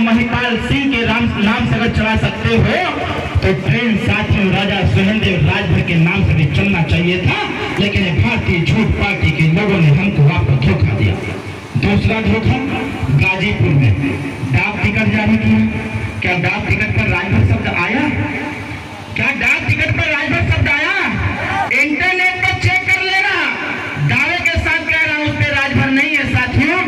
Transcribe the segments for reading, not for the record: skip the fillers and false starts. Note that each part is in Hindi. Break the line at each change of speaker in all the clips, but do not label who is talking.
महिपाल सिंह के नाम से अगर चला सकते हो तो ट्रेन साथियों राजा सुहेलदेव राजभर के नाम से भी चलना चाहिए था, लेकिन भारतीय झूठ पार्टी के लोगों ने हमको वापस धोखा दिया। दूसरा धोखा गाजीपुर में डाक टिकट जारी किया। क्या डाक टिकट पर राजभर शब्द आया? क्या डाक टिकट पर राजभर शब्द आया? इंटरनेट पर चेक कर लेना, दावे के साथ कह रहा हूं उस पर राजभर नहीं है साथियों।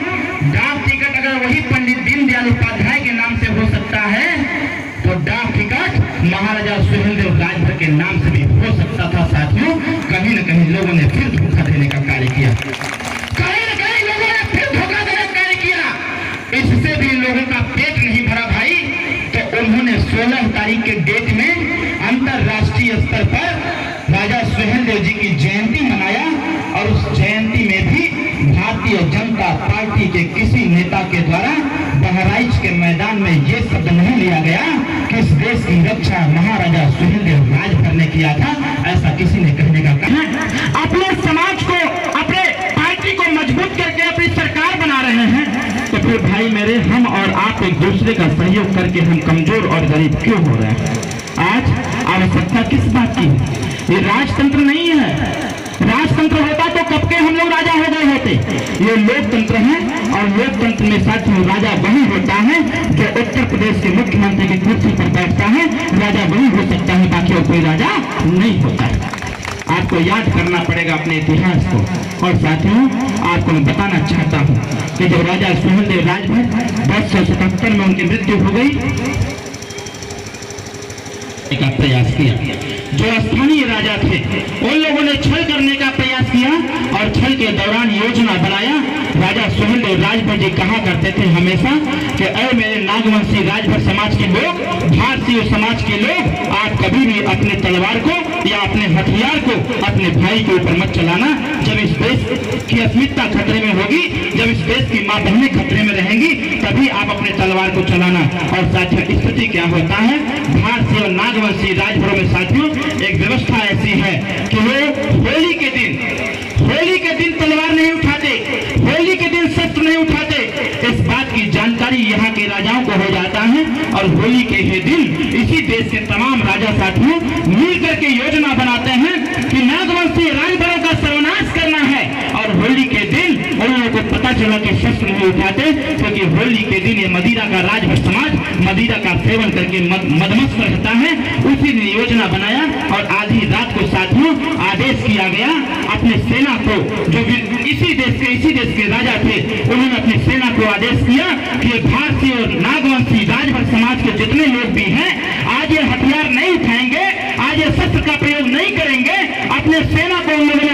डाक टिकट अगर वही पंडित दीनदयाल उपाध्याय के नाम से हो सकता है तो डाक टिकट महाराजा सुहेलदेव राजभर के नाम से भी हो सकता था साथियों। कहीं न कहीं लोगों ने फिर धोखा देने का कार्य किया, कहीं न कहीं लोगों ने फिर धोखा देने का कार्य किया। इससे भी लोगों का पेट नहीं भरा भाई, तो उन्होंने 16 तारीख के डेट में अंतरराष्ट्रीय स्तर पर राजा सुहेलदेव जी की जयंती मनाया और उस जयंती में भी भारतीय जनता पार्टी के किसी नेता के द्वारा बहराइच के मैदान में ये शब्द नहीं लिया गया कि इस देश की रक्षा महाराजा सुहेलदेव राजभर ने किया था, ऐसा किसी ने कहने का कहा। अपने समाज को, अपने पार्टी को मजबूत करके अपनी सरकार बना रहे हैं, तो फिर भाई मेरे हम और आप एक दूसरे का सहयोग करके हम कमजोर और गरीब क्यों हो रहे हैं? आज आवश्यकता किस बात की है? ये राजतंत्र नहीं है। राजतंत्र होता तो कब के हम लोग राजा हो गए होते। ये लोकतंत्र है और लोकतंत्र में साथियों राजा वही होता है जो उत्तर प्रदेश के मुख्यमंत्री की कुर्सी पर बैठता है, राजा वही हो सकता है, बाकी और कोई राजा नहीं होता है। आपको याद करना पड़ेगा अपने इतिहास को। और साथियों आपको मैं बताना चाहता हूँ कि जब राजा सुहेलदेव राजभर 1277 में उनकी मृत्यु हो गई का प्रयास किया, जो स्थानीय राजा थे उन लोगों ने छल करने का प्रयास किया और छल के दौरान योजना बनाया। राजा सुहेलदेव राजभर जी कहा करते थे हमेशा कि अरे मेरे नागवंशी राजभर समाज के लोग, भारतीय समाज के लोग, आप कभी भी अपने तलवार को या अपने हथियार को अपने भाई के ऊपर मत चलाना। जब इस देश की अस्मिता खतरे में होगी, जब इस देश की मां बहनें खतरे में रहेंगी, तभी आप अपने तलवार को चलाना। और साथियों स्थिति क्या होता है, भारतीय और नागवंशी राजभरों में साथियों एक व्यवस्था ऐसी है कि वो होली के दिन तलवार नहीं उठाते, होली के दिन शस्त्र नहीं उठाते। इस बात की जानकारी यहाँ के राजाओं को हो जाता है और होली के ही दिन इसी देश के तमाम राजा साथियों मिल करके योजना बनाते हैं कि नागवंशी राजभरों का सर्वनाश करना है। और होली के दिन उन लोगों को पता चला कि शस्त्र नहीं उठाते, क्योंकि होली के दिन ये मदिरा का राजभर समाज मदिरा का सेवन करके मदमस्त रहता है। उसी दिन योजना बनाया और आधी रात को साथियों आदेश किया गया अपने सेना को, जो इसी देश के राजा थे, उन्होंने अपनी सेना को आदेश किया कि भारतीय और नागवंशी राजभर समाज के जितने लोग भी हैं आज ये हथियार नहीं उठाएंगे, आज ये शस्त्र का प्रयोग नहीं करेंगे। अपने सेना को उन्होंने